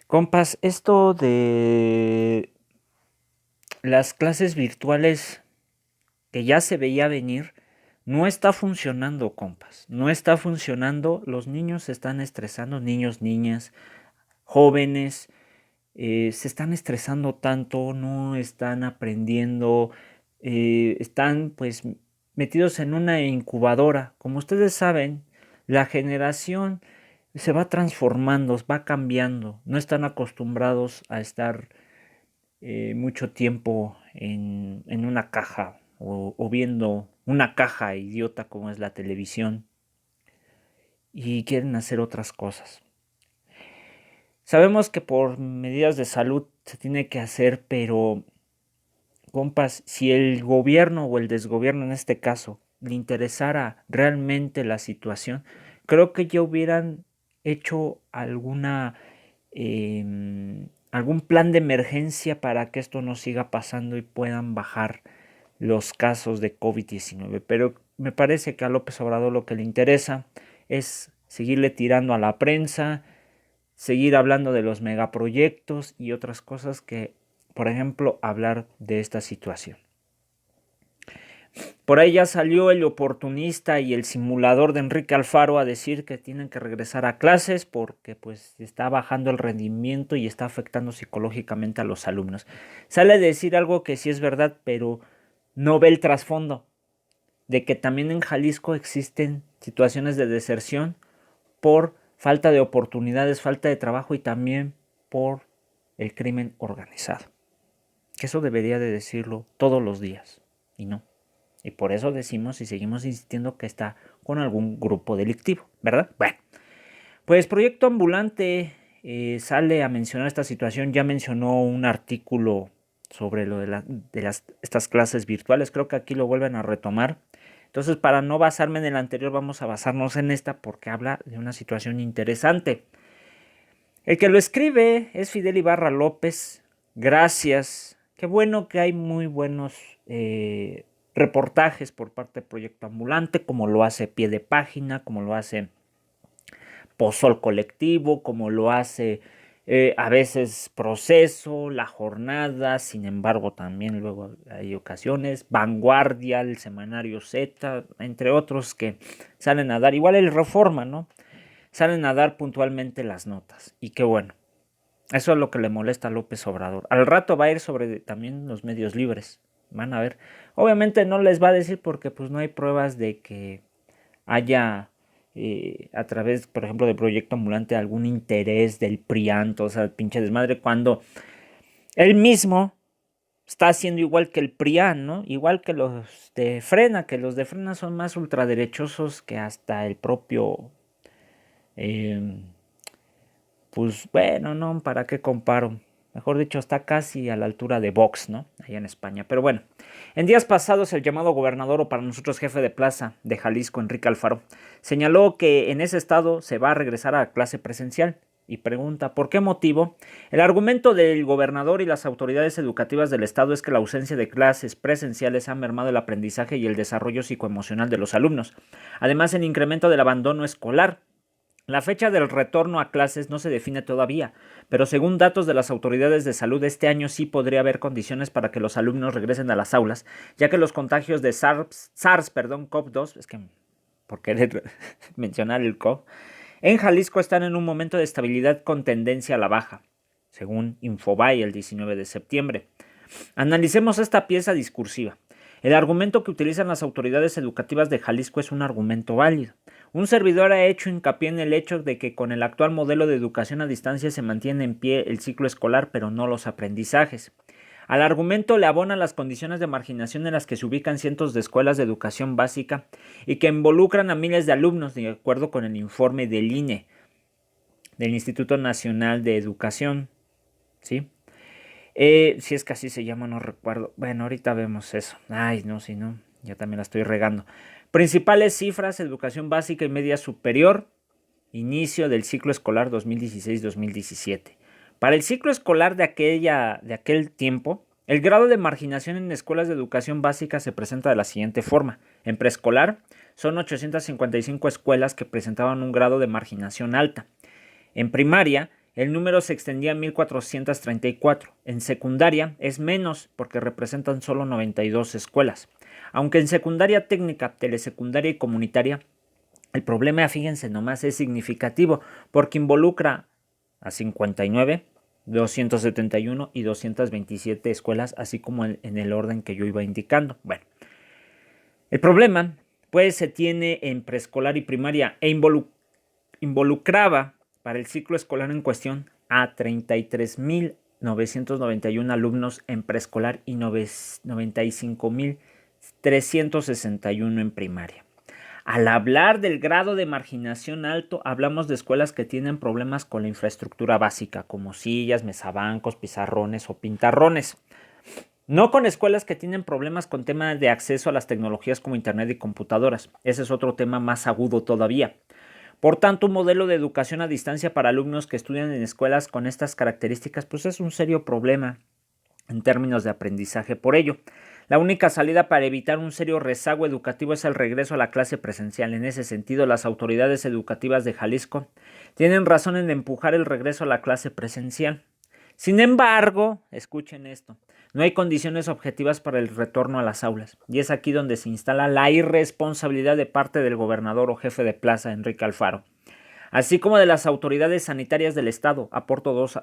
Compas, esto de las clases virtuales que ya se veía venir, no está funcionando, compas. No está funcionando. Los niños se están estresando, niños, niñas, jóvenes, se están estresando tanto, no están aprendiendo, están pues metidos en una incubadora. Como ustedes saben, la generación se va transformando, va cambiando. No están acostumbrados a estar mucho tiempo en una caja o viendo una caja idiota como es la televisión y quieren hacer otras cosas. Sabemos que por medidas de salud se tiene que hacer, pero compas, si el gobierno o el desgobierno en este caso le interesara realmente la situación, creo que ya hubieran hecho algún plan de emergencia para que esto no siga pasando y puedan bajar los casos de COVID-19. Pero me parece que a López Obrador lo que le interesa es seguirle tirando a la prensa, seguir hablando de los megaproyectos y otras cosas que, por ejemplo, hablar de esta situación. Por ahí ya salió el oportunista y el simulador de Enrique Alfaro a decir que tienen que regresar a clases porque pues está bajando el rendimiento y está afectando psicológicamente a los alumnos. Sale a decir algo que sí es verdad, pero no ve el trasfondo de que también en Jalisco existen situaciones de deserción por falta de oportunidades, falta de trabajo y también por el crimen organizado. Que eso debería de decirlo todos los días y no. Y por eso decimos y seguimos insistiendo que está con algún grupo delictivo, ¿verdad? Bueno, pues Proyecto Ambulante sale a mencionar esta situación, ya mencionó un artículo sobre lo de estas clases virtuales, creo que aquí lo vuelven a retomar. Entonces, para no basarme en el anterior, vamos a basarnos en esta porque habla de una situación interesante. El que lo escribe es Fidel Ibarra López. Gracias. Qué bueno que hay muy buenos reportajes por parte del Proyecto Ambulante, como lo hace Pie de Página, como lo hace Pozol Colectivo, como lo hace a veces Proceso, La Jornada, sin embargo también luego hay ocasiones, Vanguardia, el Semanario Z, entre otros que salen a dar, igual el Reforma, ¿no? Salen a dar puntualmente las notas. Y qué bueno. Eso es lo que le molesta a López Obrador. Al rato va a ir sobre también los medios libres. Van a ver. Obviamente no les va a decir porque pues no hay pruebas de que haya a través, por ejemplo, del Proyecto Ambulante algún interés del PRIAN, o sea, el pinche desmadre, cuando él mismo está haciendo igual que el PRIAN, ¿no? Igual que los de Frena, que los de Frena son más ultraderechosos que hasta el propio eh, pues bueno, no, ¿para qué comparo? Mejor dicho, está casi a la altura de Vox, ¿no? Allá en España. Pero bueno, en días pasados el llamado gobernador o para nosotros jefe de plaza de Jalisco, Enrique Alfaro, señaló que en ese estado se va a regresar a clase presencial y pregunta ¿por qué motivo? El argumento del gobernador y las autoridades educativas del estado es que la ausencia de clases presenciales ha mermado el aprendizaje y el desarrollo psicoemocional de los alumnos. Además, el incremento del abandono escolar. La fecha del retorno a clases no se define todavía, pero según datos de las autoridades de salud, este año sí podría haber condiciones para que los alumnos regresen a las aulas, ya que los contagios de SARS-CoV-2, es que por querer mencionar el COVID, en Jalisco están en un momento de estabilidad con tendencia a la baja, según Infobae el 19 de septiembre. Analicemos esta pieza discursiva. El argumento que utilizan las autoridades educativas de Jalisco es un argumento válido. Un servidor ha hecho hincapié en el hecho de que con el actual modelo de educación a distancia se mantiene en pie el ciclo escolar, pero no los aprendizajes. Al argumento le abonan las condiciones de marginación en las que se ubican cientos de escuelas de educación básica y que involucran a miles de alumnos, de acuerdo con el informe del INE, del Instituto Nacional de Educación, ¿sí? Si es que así se llama, no recuerdo. Bueno, ahorita vemos eso. Ay, no, si no, ya también la estoy regando. Principales cifras: educación básica y media superior, inicio del ciclo escolar 2016-2017. Para el ciclo escolar de aquel tiempo, el grado de marginación en escuelas de educación básica se presenta de la siguiente forma. En preescolar, son 855 escuelas que presentaban un grado de marginación alta. En primaria, el número se extendía a 1434. En secundaria es menos porque representan solo 92 escuelas. Aunque en secundaria técnica, telesecundaria y comunitaria, el problema, fíjense nomás, es significativo porque involucra a 59, 271 y 227 escuelas, así como en el orden que yo iba indicando. Bueno, el problema pues se tiene en preescolar y primaria e involucraba para el ciclo escolar en cuestión a 33.991 alumnos en preescolar y 95.361 en primaria. Al hablar del grado de marginación alto, hablamos de escuelas que tienen problemas con la infraestructura básica, como sillas, mesabancos, pizarrones o pintarrones. No con escuelas que tienen problemas con temas de acceso a las tecnologías como internet y computadoras. Ese es otro tema más agudo todavía. Por tanto, un modelo de educación a distancia para alumnos que estudian en escuelas con estas características, pues es un serio problema en términos de aprendizaje. Por ello, la única salida para evitar un serio rezago educativo es el regreso a la clase presencial. En ese sentido, las autoridades educativas de Jalisco tienen razón en empujar el regreso a la clase presencial. Sin embargo, escuchen esto, no hay condiciones objetivas para el retorno a las aulas, y es aquí donde se instala la irresponsabilidad de parte del gobernador o jefe de plaza, Enrique Alfaro, así como de las autoridades sanitarias del Estado. Aportó dos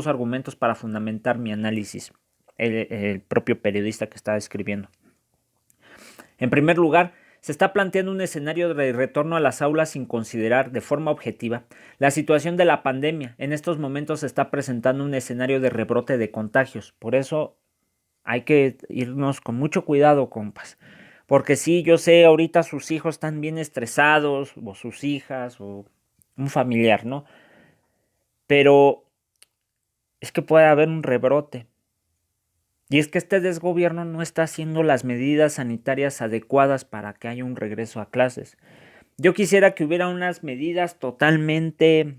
argumentos para fundamentar mi análisis, el propio periodista que estaba escribiendo. En primer lugar, se está planteando un escenario de retorno a las aulas sin considerar de forma objetiva la situación de la pandemia. En estos momentos se está presentando un escenario de rebrote de contagios. Por eso hay que irnos con mucho cuidado, compas. Porque sí, yo sé, ahorita sus hijos están bien estresados, o sus hijas, o un familiar, ¿no? Pero es que puede haber un rebrote. Y es que este desgobierno no está haciendo las medidas sanitarias adecuadas para que haya un regreso a clases. Yo quisiera que hubiera unas medidas totalmente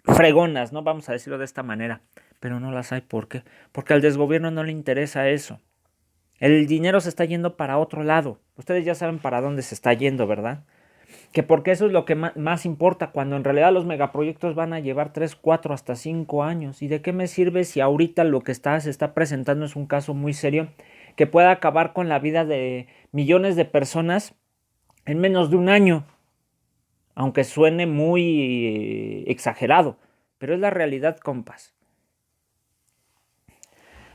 fregonas, ¿no? Vamos a decirlo de esta manera. Pero no las hay. ¿Por qué? Porque al desgobierno no le interesa eso. El dinero se está yendo para otro lado. Ustedes ya saben para dónde se está yendo, ¿verdad? Que porque eso es lo que más importa, cuando en realidad los megaproyectos van a llevar 3, 4, hasta 5 años. ¿Y de qué me sirve si ahorita lo que se está presentando es un caso muy serio que pueda acabar con la vida de millones de personas en menos de un año? Aunque suene muy exagerado, pero es la realidad, compas.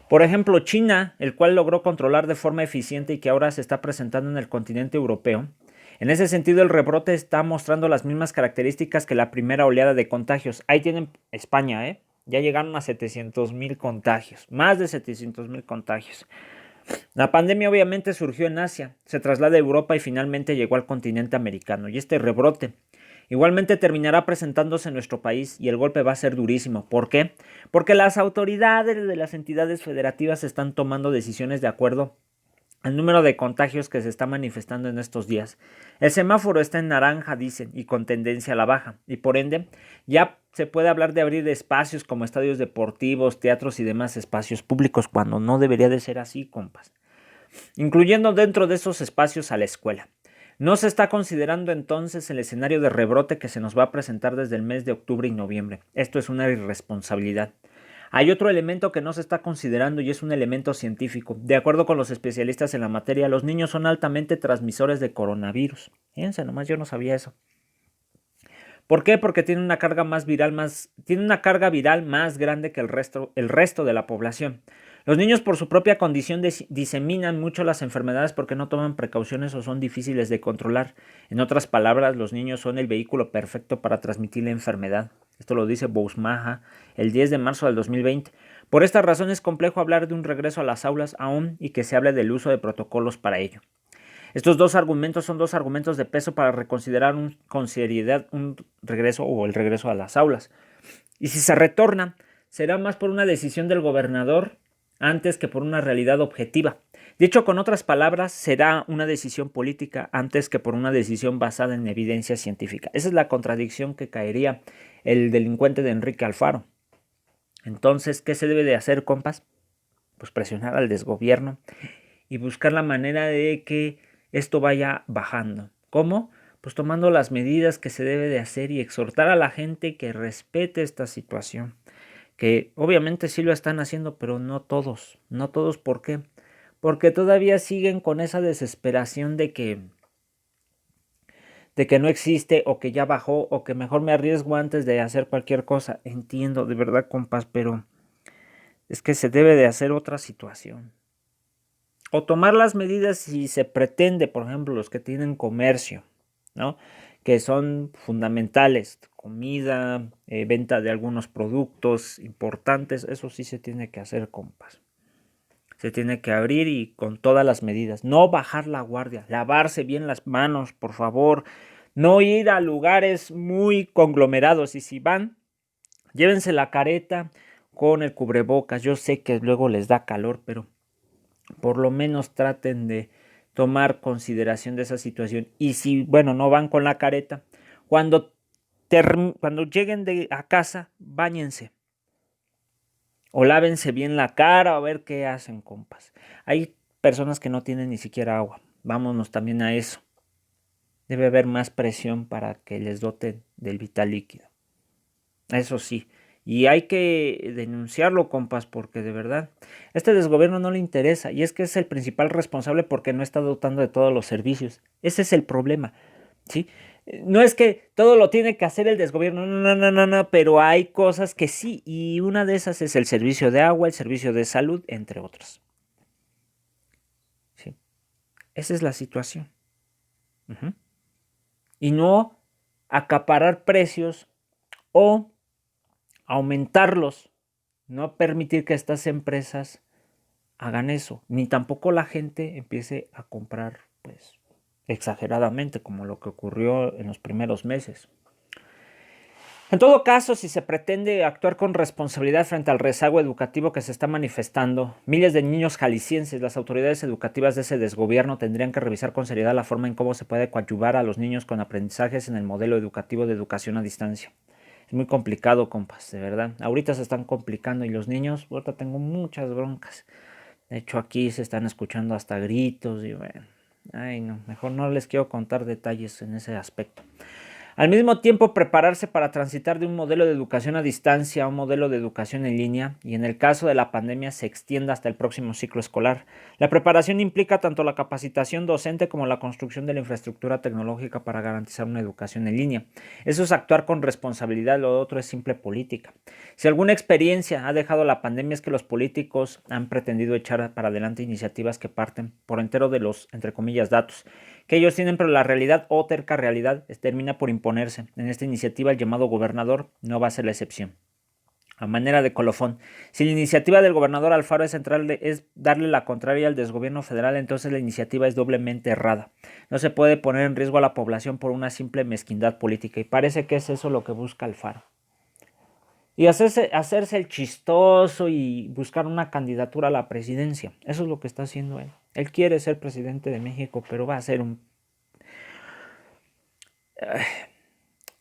Por ejemplo, China, el cual logró controlar de forma eficiente y que ahora se está presentando en el continente europeo. En ese sentido, el rebrote está mostrando las mismas características que la primera oleada de contagios. Ahí tienen España, ¿eh? Ya llegaron a 700,000 contagios, más de 700,000 contagios. La pandemia obviamente surgió en Asia, se traslada a Europa y finalmente llegó al continente americano. Y este rebrote igualmente terminará presentándose en nuestro país y el golpe va a ser durísimo. ¿Por qué? Porque las autoridades de las entidades federativas están tomando decisiones de acuerdo al número de contagios que se está manifestando en estos días. El semáforo está en naranja, dicen, y con tendencia a la baja, y por ende ya se puede hablar de abrir espacios como estadios deportivos, teatros y demás espacios públicos, cuando no debería de ser así, compas. Incluyendo dentro de esos espacios a la escuela. No se está considerando entonces el escenario de rebrote que se nos va a presentar desde el mes de octubre y noviembre. Esto es una irresponsabilidad. Hay otro elemento que no se está considerando y es un elemento científico. De acuerdo con los especialistas en la materia, los niños son altamente transmisores de coronavirus. Fíjense, nomás yo no sabía eso. ¿Por qué? Porque tienen una carga viral más grande que el resto de la población. Los niños por su propia condición diseminan mucho las enfermedades porque no toman precauciones o son difíciles de controlar. En otras palabras, los niños son el vehículo perfecto para transmitir la enfermedad. Esto lo dice Bousmaja el 10 de marzo del 2020. Por esta razón es complejo hablar de un regreso a las aulas aún y que se hable del uso de protocolos para ello. Estos dos argumentos son dos argumentos de peso para reconsiderar con seriedad un regreso o el regreso a las aulas. Y si se retorna, será más por una decisión del gobernador antes que por una realidad objetiva. Dicho con otras palabras, será una decisión política antes que por una decisión basada en evidencia científica. Esa es la contradicción que caería el delincuente de Enrique Alfaro. Entonces, ¿qué se debe de hacer, compas? Pues presionar al desgobierno y buscar la manera de que esto vaya bajando. ¿Cómo? pues tomando las medidas que se debe de hacer y exhortar a la gente que respete esta situación, que obviamente sí lo están haciendo, pero no todos, no todos. ¿Por qué? Porque todavía siguen con esa desesperación de que no existe o que ya bajó o que mejor me arriesgo antes de hacer cualquier cosa. Entiendo, de verdad, compas, pero es que se debe de hacer otra situación. O tomar las medidas si se pretende, por ejemplo, los que tienen comercio, ¿no? Que son fundamentales, comida, venta de algunos productos importantes, eso sí se tiene que hacer, compas. Se tiene que abrir y con todas las medidas. No bajar la guardia, lavarse bien las manos, por favor. No ir a lugares muy conglomerados y si van, llévense la careta con el cubrebocas. Yo sé que luego les da calor, pero por lo menos traten de tomar consideración de esa situación. Y si, bueno, no van con la careta, cuando, cuando lleguen a casa, báñense. O lávense bien la cara, a ver qué hacen, compas. Hay personas que no tienen ni siquiera agua. Vámonos también a eso. Debe haber más presión para que les doten del vital líquido. Eso sí. Y hay que denunciarlo, compas, porque de verdad, este desgobierno no le interesa. Y es que es el principal responsable porque no está dotando de todos los servicios. Ese es el problema, ¿sí? No es que todo lo tiene que hacer el desgobierno, no, no, no, no, no, pero hay cosas que sí. Y una de esas es el servicio de agua, el servicio de salud, entre otras. ¿Sí? Esa es la situación. Ujú. Y no acaparar precios o aumentarlos, no permitir que estas empresas hagan eso, ni tampoco la gente empiece a comprar pues exageradamente como lo que ocurrió en los primeros meses. En todo caso, si se pretende actuar con responsabilidad frente al rezago educativo que se está manifestando, miles de niños jaliscienses, las autoridades educativas de ese desgobierno tendrían que revisar con seriedad la forma en cómo se puede coadyuvar a los niños con aprendizajes en el modelo educativo de educación a distancia. Es muy complicado, compas, de verdad. Ahorita se están complicando y los niños, ahorita tengo muchas broncas. De hecho, aquí se están escuchando hasta gritos y bueno, ay no, mejor no les quiero contar detalles en ese aspecto. Al mismo tiempo, prepararse para transitar de un modelo de educación a distancia a un modelo de educación en línea y en el caso de la pandemia se extienda hasta el próximo ciclo escolar. La preparación implica tanto la capacitación docente como la construcción de la infraestructura tecnológica para garantizar una educación en línea. Eso es actuar con responsabilidad, lo otro es simple política. Si alguna experiencia ha dejado la pandemia es que los políticos han pretendido echar para adelante iniciativas que parten por entero de los, entre comillas, datos que ellos tienen, pero la realidad o terca realidad termina por imponerse. En esta iniciativa el llamado gobernador no va a ser la excepción. A manera de colofón, si la iniciativa del gobernador Alfaro es darle la contraria al desgobierno federal, entonces la iniciativa es doblemente errada. No se puede poner en riesgo a la población por una simple mezquindad política y parece que es eso lo que busca Alfaro. Y hacerse el chistoso y buscar una candidatura a la presidencia. Eso es lo que está haciendo él. Él quiere ser presidente de México, pero va a ser un...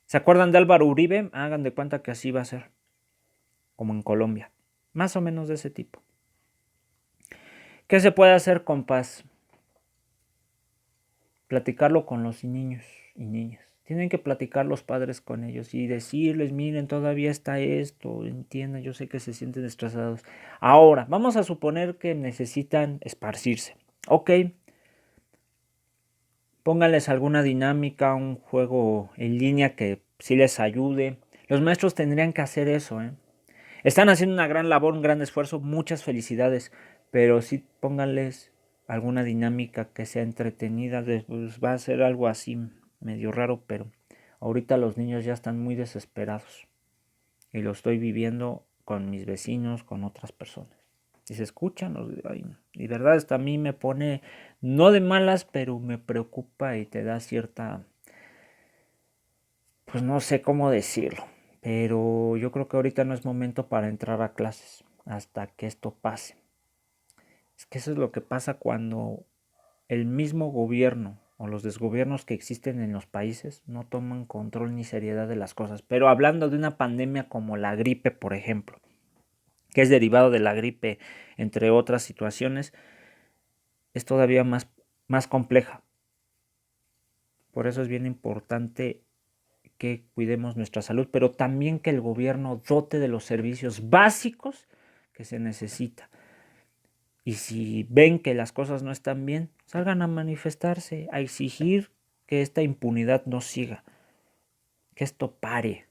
¿Se acuerdan de Álvaro Uribe? Hagan de cuenta que así va a ser, como en Colombia. Más o menos de ese tipo. ¿Qué se puede hacer, compas? Platicarlo con los niños y niñas. Tienen que platicar los padres con ellos y decirles, miren, todavía está esto, entiendan, yo sé que se sienten estresados. Ahora, vamos a suponer que necesitan esparcirse. Ok, pónganles alguna dinámica, un juego en línea que sí les ayude. Los maestros tendrían que hacer eso, ¿eh? Están haciendo una gran labor, un gran esfuerzo, muchas felicidades, pero sí pónganles alguna dinámica que sea entretenida, pues va a ser algo así medio raro, pero ahorita los niños ya están muy desesperados y lo estoy viviendo con mis vecinos, con otras personas. Y se escuchan, ay, y verdad, esto a mí me pone, no de malas, pero me preocupa y te da cierta, pues no sé cómo decirlo, pero yo creo que ahorita no es momento para entrar a clases hasta que esto pase. Es que eso es lo que pasa cuando el mismo gobierno o los desgobiernos que existen en los países no toman control ni seriedad de las cosas. Pero hablando de una pandemia como la gripe, por ejemplo, que es derivado de la gripe, entre otras situaciones, es todavía más compleja. Por eso es bien importante que cuidemos nuestra salud, pero también que el gobierno dote de los servicios básicos que se necesita. Y si ven que las cosas no están bien, salgan a manifestarse, a exigir que esta impunidad no siga, que esto pare.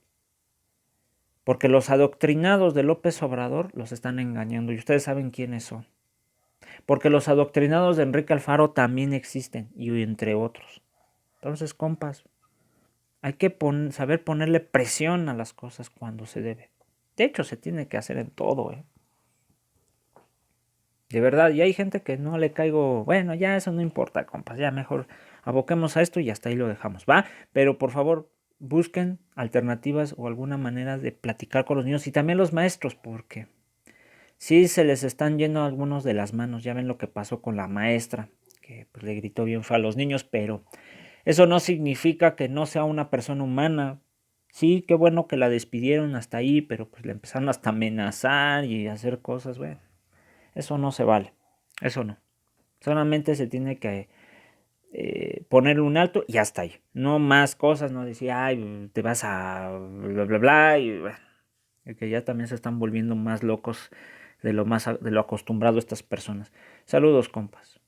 Porque los adoctrinados de López Obrador los están engañando y ustedes saben quiénes son. Porque los adoctrinados de Enrique Alfaro también existen y entre otros. Entonces, compas, hay que saber ponerle presión a las cosas cuando se debe. De hecho, se tiene que hacer en todo, ¿eh? De verdad, y hay gente que no le caigo, bueno, ya eso no importa, compas, ya mejor aboquemos a esto y hasta ahí lo dejamos, ¿va? Pero por favor, busquen alternativas o alguna manera de platicar con los niños y también los maestros, porque sí se les están yendo algunos de las manos, ya ven lo que pasó con la maestra, que pues, le gritó bien feo a los niños, pero eso no significa que no sea una persona humana. Sí, qué bueno que la despidieron hasta ahí, pero pues le empezaron hasta a amenazar y a hacer cosas, bueno. Eso no se vale. Eso no. Solamente se tiene que ponerle un alto y hasta ahí. No más cosas, no decir, ay, te vas a bla, bla, bla. Y bueno, que ya también se están volviendo más locos de lo acostumbrado estas personas. Saludos, compas.